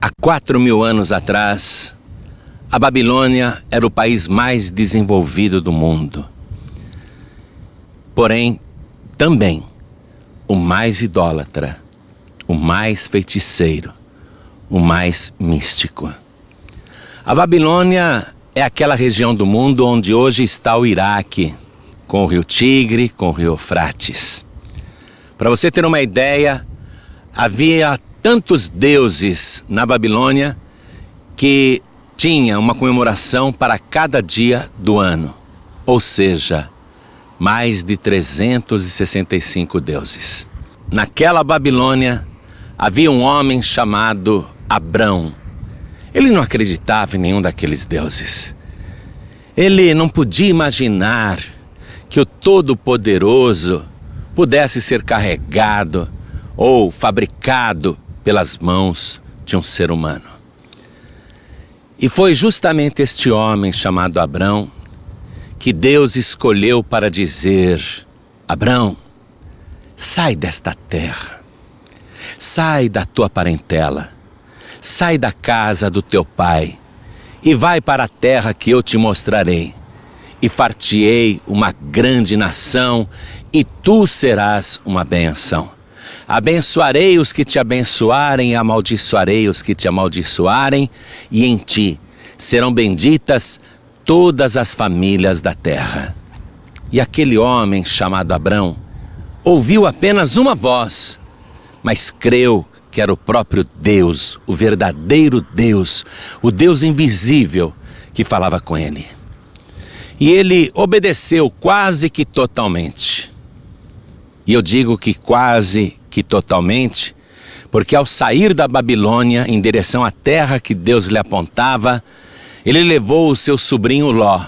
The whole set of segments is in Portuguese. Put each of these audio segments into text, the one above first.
Há 4.000 anos atrás, a Babilônia era o país mais desenvolvido do mundo. Porém, também o mais idólatra, o mais feiticeiro, o mais místico. A Babilônia é aquela região do mundo onde hoje está o Iraque, com o rio Tigre, com o rio Eufrates. Para você ter uma ideia, havia tantos deuses na Babilônia que tinha uma comemoração para cada dia do ano, ou seja, mais de 365 deuses. Naquela Babilônia havia um homem chamado Abrão. Ele não acreditava em nenhum daqueles deuses. Ele não podia imaginar que o Todo-Poderoso pudesse ser carregado ou fabricado pelas mãos de um ser humano. E foi justamente este homem chamado Abrão que Deus escolheu para dizer: Abrão, sai desta terra, sai da tua parentela, sai da casa do teu pai e vai para a terra que eu te mostrarei, e far-te-ei uma grande nação, e tu serás uma bênção. Abençoarei os que te abençoarem, e amaldiçoarei os que te amaldiçoarem, e em ti serão benditas todas as famílias da terra. E aquele homem chamado Abrão ouviu apenas uma voz, mas creu que era o próprio Deus, o verdadeiro Deus, o Deus invisível que falava com ele. E ele obedeceu quase que totalmente. E eu digo que quase que totalmente, porque ao sair da Babilônia em direção à terra que Deus lhe apontava, ele levou o seu sobrinho Ló.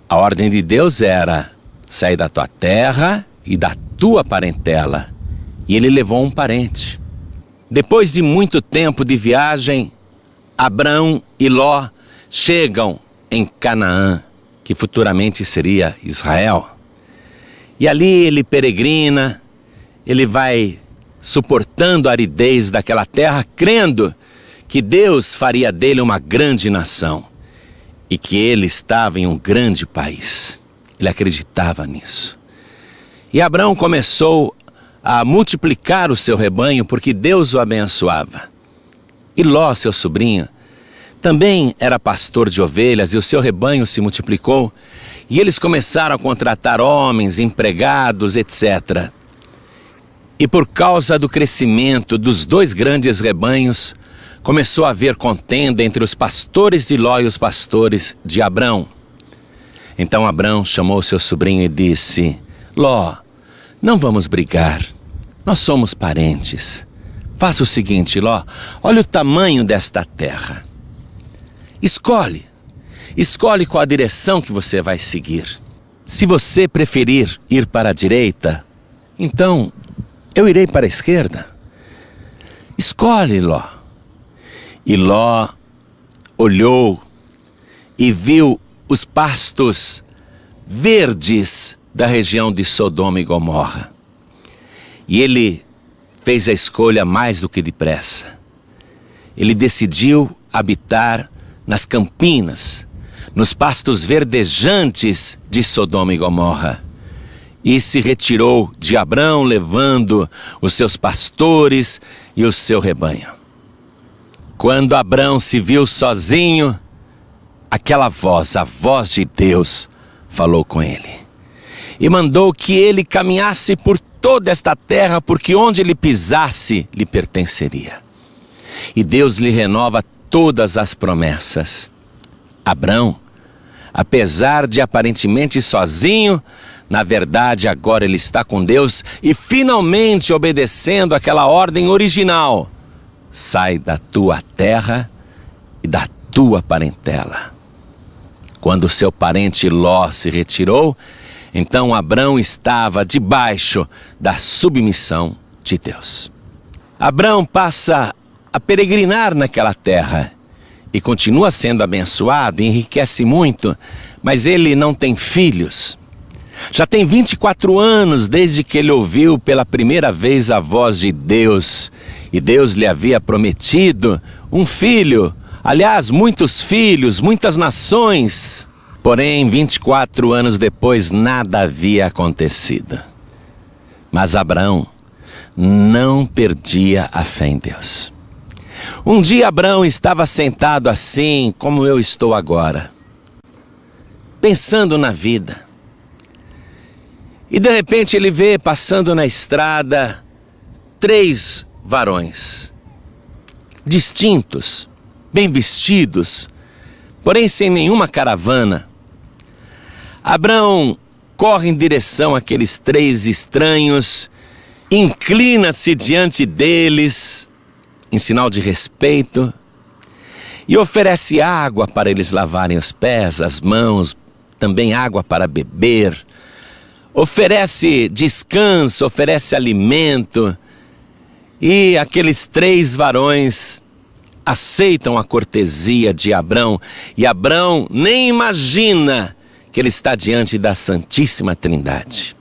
A ordem de Deus era sair da tua terra e da tua parentela, e ele levou um parente. Depois de muito tempo de viagem, Abrão e Ló chegam em Canaã, que futuramente seria Israel. E ali ele peregrina, ele vai suportando a aridez daquela terra, crendo que Deus faria dele uma grande nação e que ele estava em um grande país. Ele acreditava nisso. E Abrão começou a multiplicar o seu rebanho porque Deus o abençoava. E Ló, seu sobrinho, também era pastor de ovelhas e o seu rebanho se multiplicou. E eles começaram a contratar homens, empregados, etc. E por causa do crescimento dos dois grandes rebanhos, começou a haver contenda entre os pastores de Ló e os pastores de Abrão. Então Abrão chamou seu sobrinho e disse: Ló, não vamos brigar, nós somos parentes. Faça o seguinte, Ló, olha o tamanho desta terra. Escolhe qual a direção que você vai seguir. Se você preferir ir para a direita, então eu irei para a esquerda. Escolhe, Ló. E Ló olhou e viu os pastos verdes da região de Sodoma e Gomorra. E ele fez a escolha mais do que depressa. Ele decidiu habitar nas campinas, nos pastos verdejantes de Sodoma e Gomorra. E se retirou de Abrão, levando os seus pastores e o seu rebanho. Quando Abrão se viu sozinho, aquela voz, a voz de Deus, falou com ele. E mandou que ele caminhasse por toda esta terra, porque onde ele pisasse, lhe pertenceria. E Deus lhe renova todas as promessas. Abrão, apesar de aparentemente sozinho, na verdade agora ele está com Deus e finalmente obedecendo aquela ordem original: sai da tua terra e da tua parentela. Quando seu parente Ló se retirou, então Abrão estava debaixo da submissão de Deus. Abrão passa a peregrinar naquela terra e continua sendo abençoado, enriquece muito, mas ele não tem filhos. Já tem 24 anos desde que ele ouviu pela primeira vez a voz de Deus E Deus lhe havia prometido um filho, aliás, muitos filhos, muitas nações. Porém, 24 anos depois, nada havia acontecido. Mas Abraão não perdia a fé em Deus. Um dia Abraão estava sentado assim, como eu estou agora, pensando na vida. E de repente ele vê passando na estrada 3 varões, distintos, bem vestidos, porém sem nenhuma caravana. Abraão corre em direção àqueles 3 estranhos, inclina-se diante deles, em sinal de respeito, e oferece água para eles lavarem os pés, as mãos, também água para beber. Oferece descanso, oferece alimento, e aqueles 3 varões aceitam a cortesia de Abraão, e Abraão nem imagina que ele está diante da Santíssima Trindade,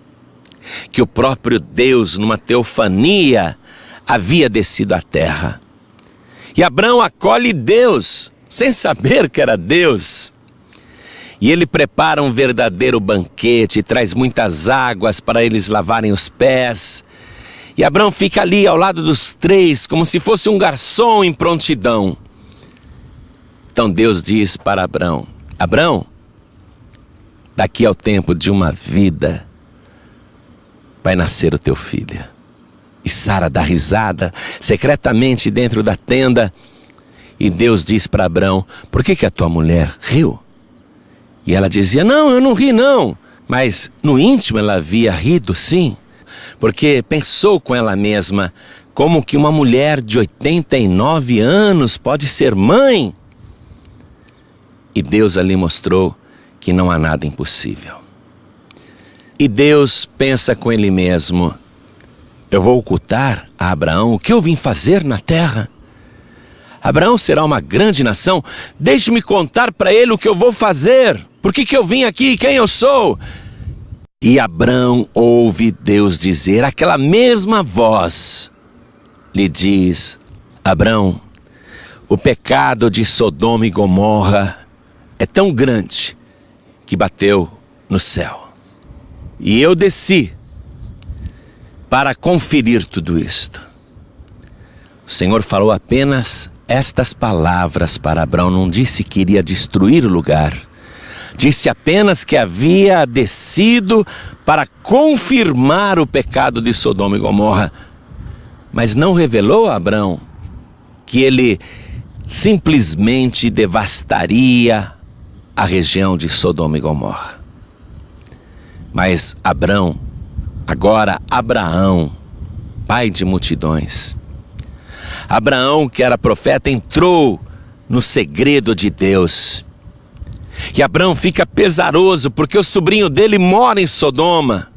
que o próprio Deus, numa teofania, havia descido à terra. E Abraão acolhe Deus, sem saber que era Deus. E ele prepara um verdadeiro banquete, traz muitas águas para eles lavarem os pés. E Abraão fica ali ao lado dos 3, como se fosse um garçom em prontidão. Então Deus diz para Abraão: Abraão, daqui ao tempo de uma vida, vai nascer o teu filho. E Sara dá risada, secretamente dentro da tenda. E Deus diz para Abraão: por que a tua mulher riu? E ela dizia: não, eu não ri não. Mas no íntimo ela havia rido sim, porque pensou com ela mesma: como que uma mulher de 89 anos pode ser mãe? E Deus ali mostrou que não há nada impossível. E Deus pensa com ele mesmo: eu vou ocultar a Abraão o que eu vim fazer na terra? Abraão será uma grande nação, deixe-me contar para ele o que eu vou fazer. Por que eu vim aqui? Quem eu sou? E Abraão ouve Deus dizer, aquela mesma voz lhe diz: Abraão, o pecado de Sodoma e Gomorra é tão grande que bateu no céu. E eu desci para conferir tudo isto. O Senhor falou apenas estas palavras para Abraão, não disse que iria destruir o lugar. Disse apenas que havia descido para confirmar o pecado de Sodoma e Gomorra. Mas não revelou a Abraão que ele simplesmente devastaria a região de Sodoma e Gomorra. Mas Abraão, agora Abraão, pai de multidões, Abraão, que era profeta, entrou no segredo de Deus. E Abraão fica pesaroso porque o sobrinho dele mora em Sodoma.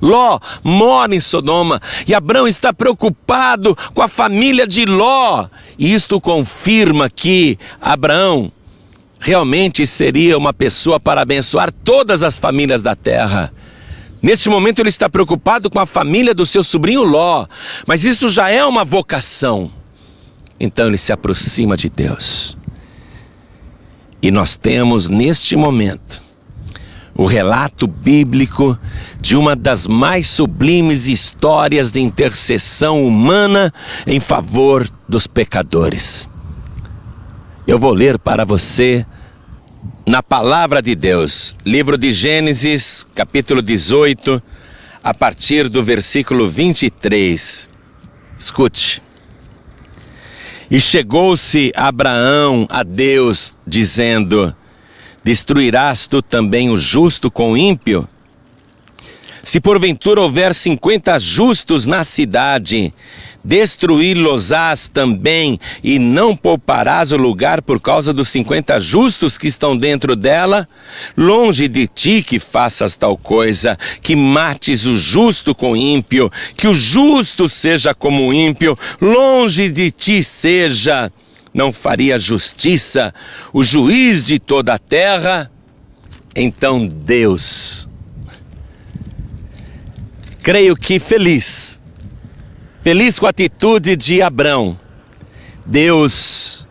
Ló mora em Sodoma. E Abraão está preocupado com a família de Ló. E isto confirma que Abraão realmente seria uma pessoa para abençoar todas as famílias da terra. Neste momento ele está preocupado com a família do seu sobrinho Ló, mas isso já é uma vocação. Então ele se aproxima de Deus. E nós temos neste momento o relato bíblico de uma das mais sublimes histórias de intercessão humana em favor dos pecadores. Eu vou ler para você na palavra de Deus, livro de Gênesis, capítulo 18, a partir do versículo 23. Escute. E chegou-se Abraão a Deus, dizendo: destruirás tu também o justo com o ímpio? Se porventura houver 50 justos na cidade, destruí-los-ás também, e não pouparás o lugar por causa dos 50 justos que estão dentro dela? Longe de ti que faças tal coisa, que mates o justo com o ímpio, que o justo seja como o ímpio, longe de ti seja. Não faria justiça o juiz de toda a terra? Então Deus, creio que feliz, Feliz com a atitude de Abrão, Deus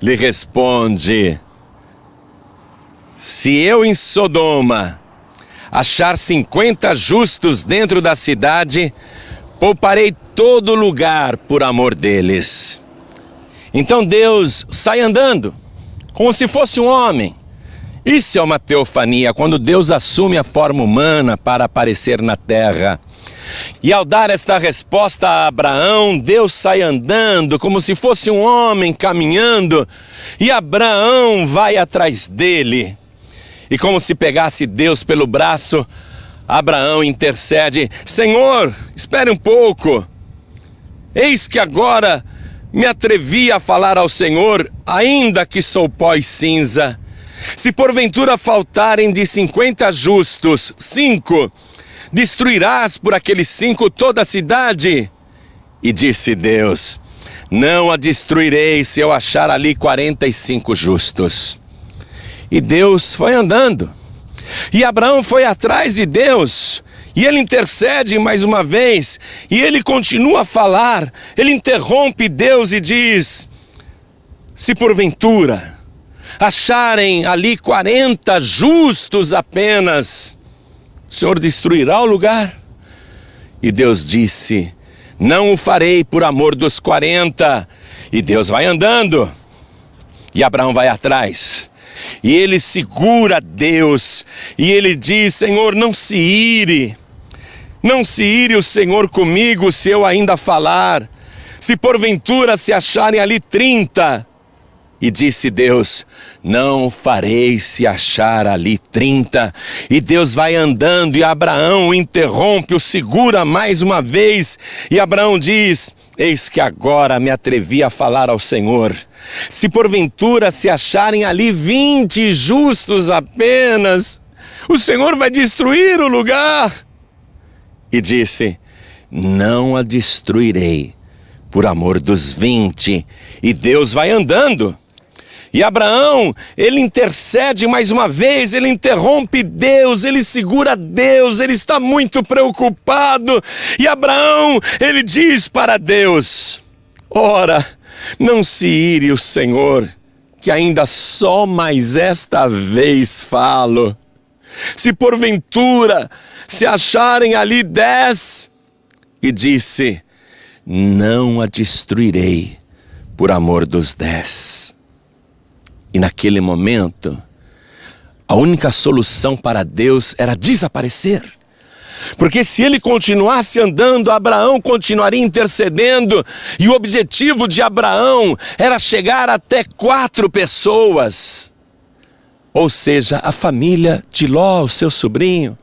lhe responde: se eu em Sodoma achar 50 justos dentro da cidade, pouparei todo lugar por amor deles. Então Deus sai andando, como se fosse um homem. Isso é uma teofania, quando Deus assume a forma humana para aparecer na terra. E ao dar esta resposta a Abraão, Deus sai andando como se fosse um homem caminhando, e Abraão vai atrás dele. E como se pegasse Deus pelo braço, Abraão intercede: Senhor, espere um pouco. Eis que agora me atrevi a falar ao Senhor, ainda que sou pó e cinza. Se porventura faltarem de 50 justos 5, destruirás por aqueles 5 toda a cidade? E disse Deus: não a destruirei se eu achar ali 45 justos. E Deus foi andando, e Abraão foi atrás de Deus, e ele intercede mais uma vez, e ele continua a falar. Ele interrompe Deus e diz: se porventura acharem ali 40 justos apenas, o Senhor destruirá o lugar? E Deus disse: não o farei por amor dos 40. E Deus vai andando, e Abraão vai atrás, e ele segura Deus, e ele diz: Senhor, não se ire o Senhor comigo se eu ainda falar. Se porventura se acharem ali 30. E disse Deus: não farei se achar ali 30. E Deus vai andando, e Abraão o interrompe, o segura mais uma vez. E Abraão diz: eis que agora me atrevi a falar ao Senhor. Se porventura se acharem ali 20 justos apenas, o Senhor vai destruir o lugar. E disse: não a destruirei por amor dos 20. E Deus vai andando. E Abraão, ele intercede mais uma vez, ele interrompe Deus, ele segura Deus, ele está muito preocupado. E Abraão, ele diz para Deus: ora, não se ire o Senhor, que ainda só mais esta vez falo. Se porventura se acharem ali 10, e disse: não a destruirei por amor dos 10. E naquele momento, a única solução para Deus era desaparecer. Porque se ele continuasse andando, Abraão continuaria intercedendo. E o objetivo de Abraão era chegar até 4 pessoas. Ou seja, a família de Ló, o seu sobrinho.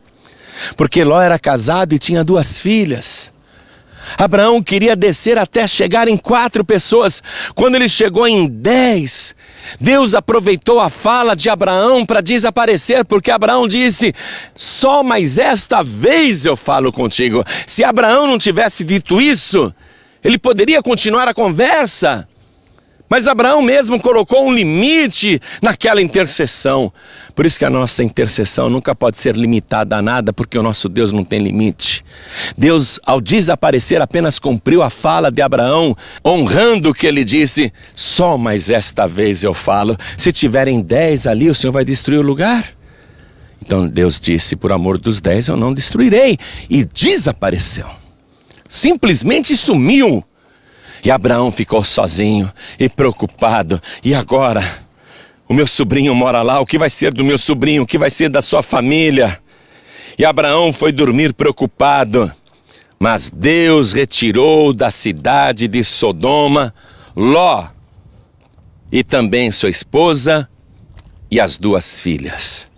Porque Ló era casado e tinha 2 filhas. Abraão queria descer até chegar em 4 pessoas. Quando ele chegou em 10, Deus aproveitou a fala de Abraão para desaparecer, porque Abraão disse: só mais esta vez eu falo contigo. Se Abraão não tivesse dito isso, ele poderia continuar a conversa. Mas Abraão mesmo colocou um limite naquela intercessão. Por isso que a nossa intercessão nunca pode ser limitada a nada, porque o nosso Deus não tem limite. Deus, ao desaparecer, apenas cumpriu a fala de Abraão, honrando o que ele disse: só mais esta vez eu falo. Se tiverem 10 ali, o Senhor vai destruir o lugar? Então Deus disse: por amor dos 10 eu não destruirei. E desapareceu. Simplesmente sumiu. E Abraão ficou sozinho e preocupado. E agora? O meu sobrinho mora lá, o que vai ser do meu sobrinho? O que vai ser da sua família? E Abraão foi dormir preocupado. Mas Deus retirou da cidade de Sodoma Ló, e também sua esposa e as 2 filhas.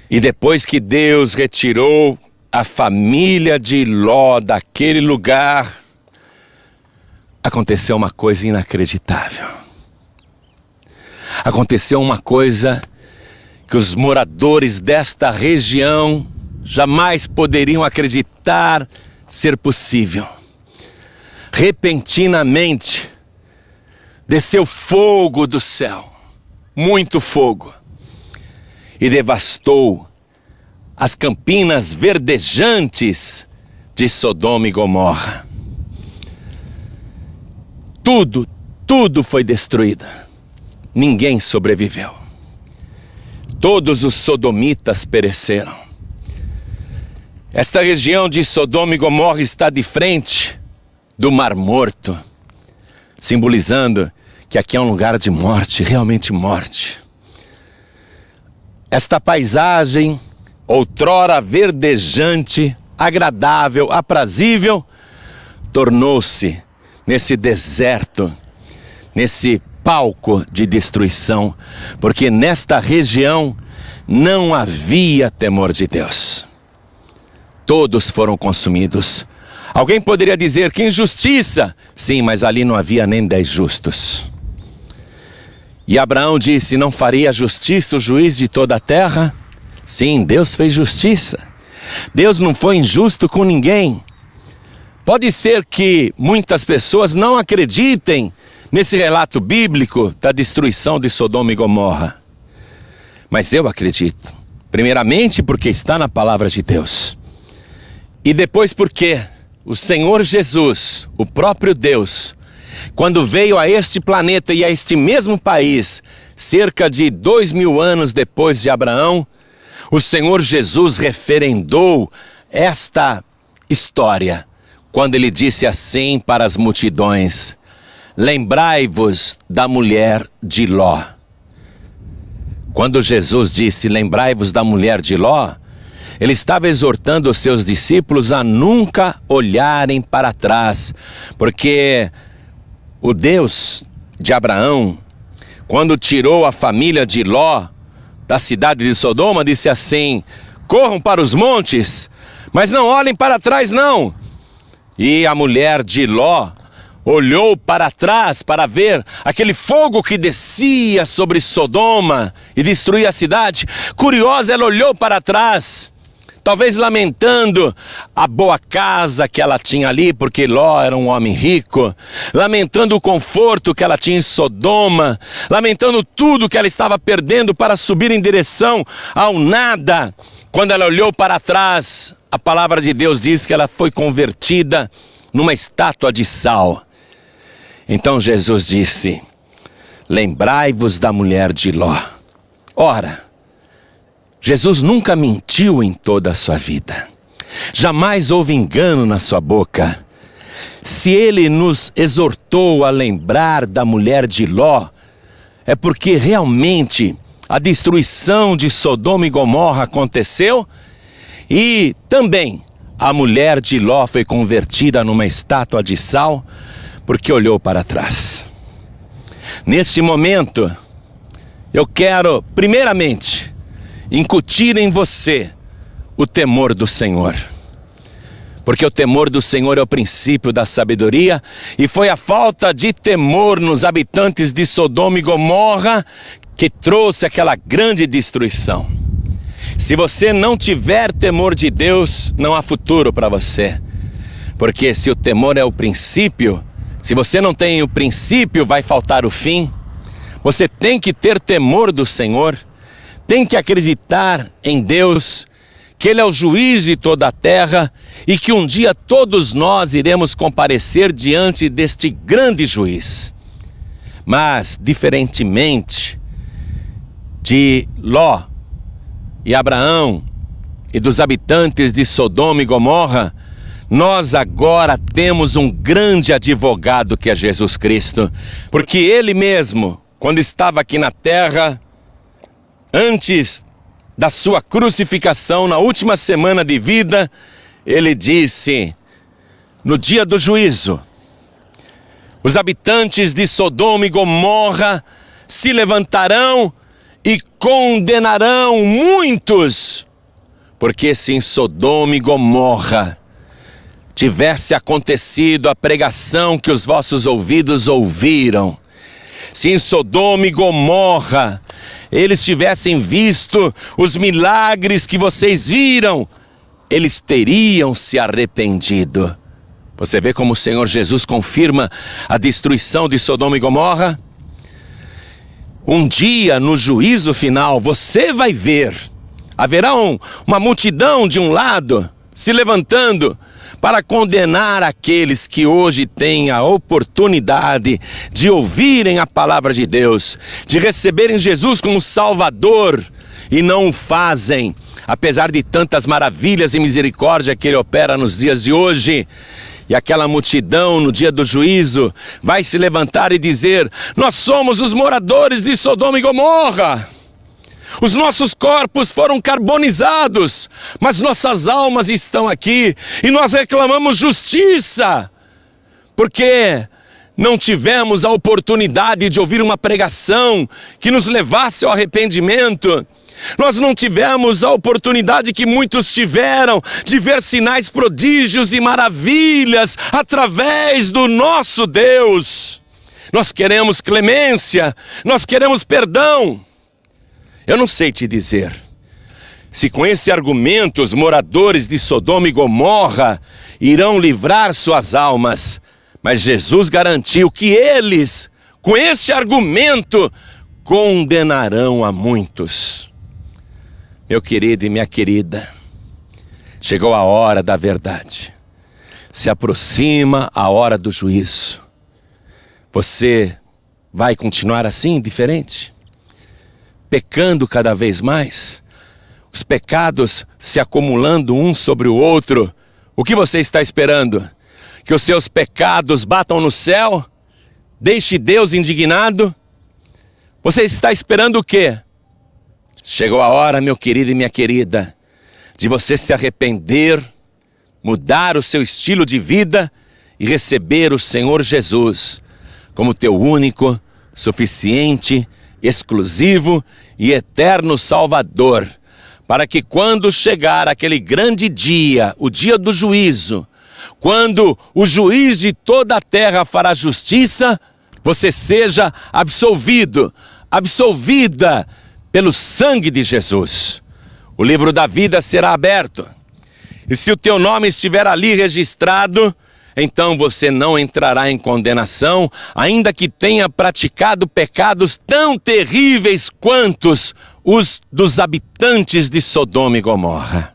E depois que Deus retirou a família de Ló daquele lugar, aconteceu uma coisa inacreditável. Aconteceu uma coisa que os moradores desta região jamais poderiam acreditar ser possível. Repentinamente, desceu fogo do céu, muito fogo, e devastou as campinas verdejantes de Sodoma e Gomorra. tudo foi destruído. Ninguém sobreviveu. Todos os sodomitas pereceram. Esta região de Sodoma e Gomorra está de frente do Mar Morto, simbolizando que aqui é um lugar de morte, realmente morte. Esta paisagem, outrora verdejante, agradável, aprazível, tornou-se nesse deserto, nesse palco de destruição, porque nesta região não havia temor de Deus. Todos foram consumidos. Alguém poderia dizer que injustiça. Sim, mas ali não havia nem 10 justos. E Abraão disse: não faria justiça o juiz de toda a terra? Sim, Deus fez justiça. Deus não foi injusto com ninguém. Pode ser que muitas pessoas não acreditem nesse relato bíblico da destruição de Sodoma e Gomorra. Mas eu acredito. Primeiramente porque está na palavra de Deus. E depois porque o Senhor Jesus, o próprio Deus, quando veio a este planeta e a este mesmo país, cerca de 2000 anos depois de Abraão, o Senhor Jesus referendou esta história, quando ele disse assim para as multidões: lembrai-vos da mulher de Ló. Quando Jesus disse lembrai-vos da mulher de Ló, ele estava exortando os seus discípulos a nunca olharem para trás, porque o Deus de Abraão, quando tirou a família de Ló da cidade de Sodoma, disse assim: corram para os montes, mas não olhem para trás não. E a mulher de Ló olhou para trás para ver aquele fogo que descia sobre Sodoma e destruía a cidade. Curiosa, ela olhou para trás, talvez lamentando a boa casa que ela tinha ali, porque Ló era um homem rico, lamentando o conforto que ela tinha em Sodoma, lamentando tudo que ela estava perdendo para subir em direção ao nada. Quando ela olhou para trás, a palavra de Deus diz que ela foi convertida numa estátua de sal. Então Jesus disse: lembrai-vos da mulher de Ló. Ora, Jesus nunca mentiu em toda a sua vida. Jamais houve engano na sua boca. Se ele nos exortou a lembrar da mulher de Ló, é porque realmente a destruição de Sodoma e Gomorra aconteceu e também a mulher de Ló foi convertida numa estátua de sal porque olhou para trás. Neste momento, eu quero, primeiramente, incutir em você o temor do Senhor. Porque o temor do Senhor é o princípio da sabedoria, e foi a falta de temor nos habitantes de Sodoma e Gomorra que trouxe aquela grande destruição. Se você não tiver temor de Deus, não há futuro para você. Porque se o temor é o princípio, se você não tem o princípio, vai faltar o fim. Você tem que ter temor do Senhor, tem que acreditar em Deus, que Ele é o juiz de toda a terra e que um dia todos nós iremos comparecer diante deste grande juiz. Mas, diferentemente de Ló e Abraão e dos habitantes de Sodoma e Gomorra, nós agora temos um grande advogado que é Jesus Cristo, porque Ele mesmo, quando estava aqui na terra, antes da sua crucificação, na última semana de vida, Ele disse: no dia do juízo, os habitantes de Sodoma e Gomorra se levantarão e condenarão muitos, porque se em Sodoma e Gomorra tivesse acontecido a pregação que os vossos ouvidos ouviram, se em Sodoma e Gomorra eles tivessem visto os milagres que vocês viram, eles teriam se arrependido. Você vê como o Senhor Jesus confirma a destruição de Sodoma e Gomorra? Um dia, no juízo final, você vai ver, haverá uma multidão de um lado, se levantando, para condenar aqueles que hoje têm a oportunidade de ouvirem a palavra de Deus, de receberem Jesus como Salvador e não o fazem, apesar de tantas maravilhas e misericórdia que Ele opera nos dias de hoje. E aquela multidão no dia do juízo vai se levantar e dizer: nós somos os moradores de Sodoma e Gomorra. Os nossos corpos foram carbonizados, mas nossas almas estão aqui e nós reclamamos justiça, porque não tivemos a oportunidade de ouvir uma pregação que nos levasse ao arrependimento. Nós não tivemos a oportunidade que muitos tiveram de ver sinais, prodígios e maravilhas através do nosso Deus. Nós queremos clemência, nós queremos perdão. Eu não sei te dizer se com esse argumento os moradores de Sodoma e Gomorra irão livrar suas almas, mas Jesus garantiu que eles, com este argumento, condenarão a muitos. Meu querido e minha querida, chegou a hora da verdade. Se aproxima a hora do juízo. Você vai continuar assim, indiferente? Pecando cada vez mais? Os pecados se acumulando um sobre o outro? O que você está esperando? Que os seus pecados batam no céu? Deixe Deus indignado? Você está esperando o quê? Chegou a hora, meu querido e minha querida, de você se arrepender, mudar o seu estilo de vida e receber o Senhor Jesus como teu único, suficiente, exclusivo e eterno Salvador, para que quando chegar aquele grande dia, o dia do juízo, quando o juiz de toda a terra fará justiça, você seja absolvido, absolvida pelo sangue de Jesus. O livro da vida será aberto. E se o teu nome estiver ali registrado, então você não entrará em condenação, ainda que tenha praticado pecados tão terríveis quantos os dos habitantes de Sodoma e Gomorra.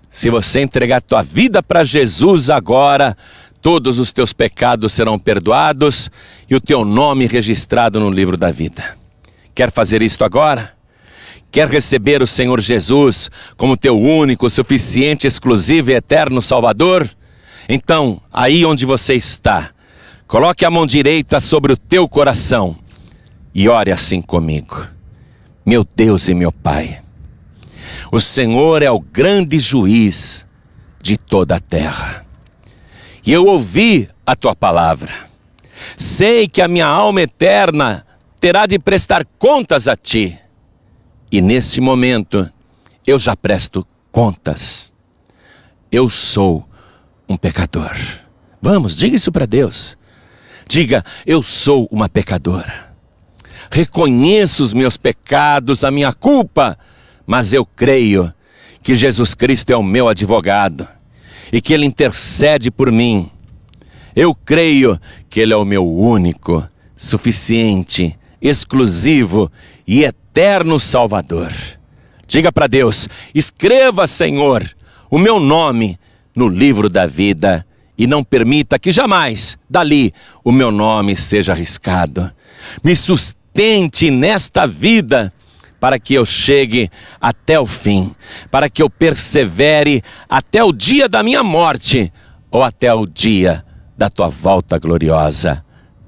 Se você entregar tua vida para Jesus agora, todos os teus pecados serão perdoados e o teu nome registrado no livro da vida. Quer fazer isto agora? Quer receber o Senhor Jesus como teu único, suficiente, exclusivo e eterno Salvador? Então, aí onde você está, coloque a mão direita sobre o teu coração e ore assim comigo. Meu Deus e meu Pai, o Senhor é o grande juiz de toda a terra. E eu ouvi a tua palavra. Sei que a minha alma eterna terá de prestar contas a ti. E nesse momento, eu já presto contas. Eu sou um pecador. Vamos, diga isso para Deus. Diga: eu sou uma pecadora. Reconheço os meus pecados, a minha culpa, mas eu creio que Jesus Cristo é o meu advogado e que Ele intercede por mim. Eu creio que Ele é o meu único, suficiente, exclusivo e eterno Salvador. Diga para Deus: escreva, Senhor, o meu nome no livro da vida e não permita que jamais dali o meu nome seja arriscado. Me sustente nesta vida para que eu chegue até o fim, para que eu persevere até o dia da minha morte ou até o dia da tua volta gloriosa.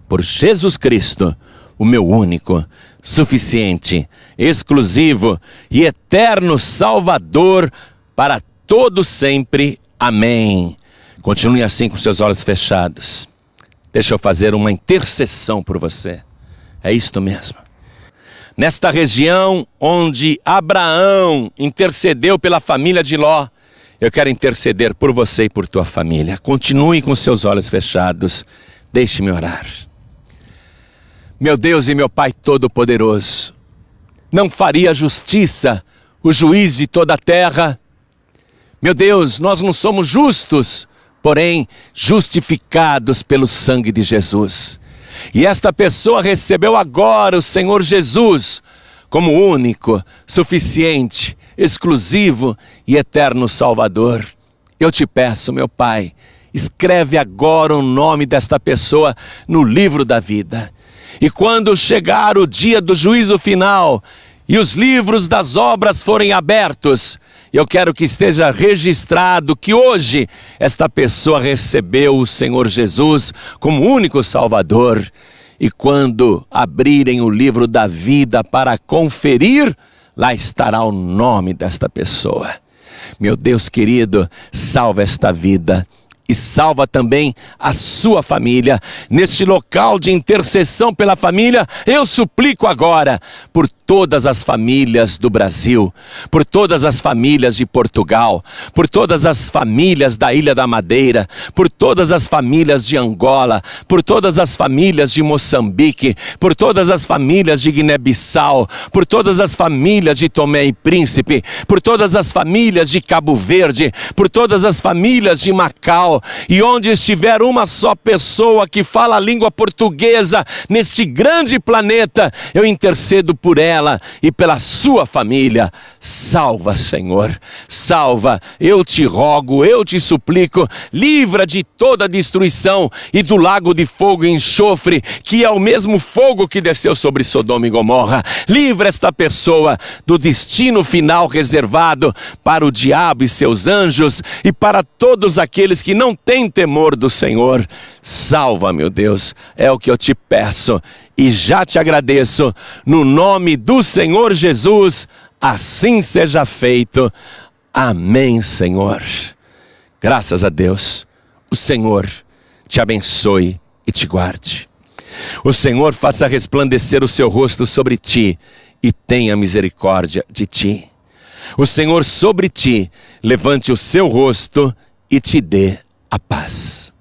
Por Jesus Cristo, o meu único, suficiente, exclusivo e eterno Salvador para todo sempre. Amém. Continue assim com seus olhos fechados. Deixa eu fazer uma intercessão por você. É isto mesmo. Nesta região onde Abraão intercedeu pela família de Ló, eu quero interceder por você e por tua família. Continue com seus olhos fechados. Deixe-me orar. Meu Deus e meu Pai Todo-Poderoso, não faria justiça o juiz de toda a terra? Meu Deus, nós não somos justos, porém justificados pelo sangue de Jesus. E esta pessoa recebeu agora o Senhor Jesus como único, suficiente, exclusivo e eterno Salvador. Eu te peço, meu Pai, escreve agora o nome desta pessoa no livro da vida. E quando chegar o dia do juízo final e os livros das obras forem abertos, eu quero que esteja registrado que hoje esta pessoa recebeu o Senhor Jesus como único Salvador. E quando abrirem o livro da vida para conferir, lá estará o nome desta pessoa. Meu Deus querido, salva esta vida e salva também a sua família. Neste local de intercessão pela família, eu suplico agora por todas as famílias do Brasil, por todas as famílias de Portugal, por todas as famílias da Ilha da Madeira, por todas as famílias de Angola, por todas as famílias de Moçambique, por todas as famílias de Guiné-Bissau, por todas as famílias de Tomé e Príncipe, por todas as famílias de Cabo Verde, por todas as famílias de Macau, e onde estiver uma só pessoa que fala a língua portuguesa neste grande planeta, eu intercedo por ela e pela sua família. Salva, Senhor, salva, eu te rogo, eu te suplico, livra de toda destruição e do lago de fogo e enxofre, que é o mesmo fogo que desceu sobre Sodoma e Gomorra. Livra esta pessoa do destino final reservado para o diabo e seus anjos e para todos aqueles que não têm temor do Senhor. Salva, meu Deus, é o que eu te peço e já te agradeço, no nome do Senhor Jesus, assim seja feito. Amém, Senhor. Graças a Deus. O Senhor te abençoe e te guarde. O Senhor faça resplandecer o seu rosto sobre ti e tenha misericórdia de ti. O Senhor sobre ti levante o seu rosto e te dê a paz.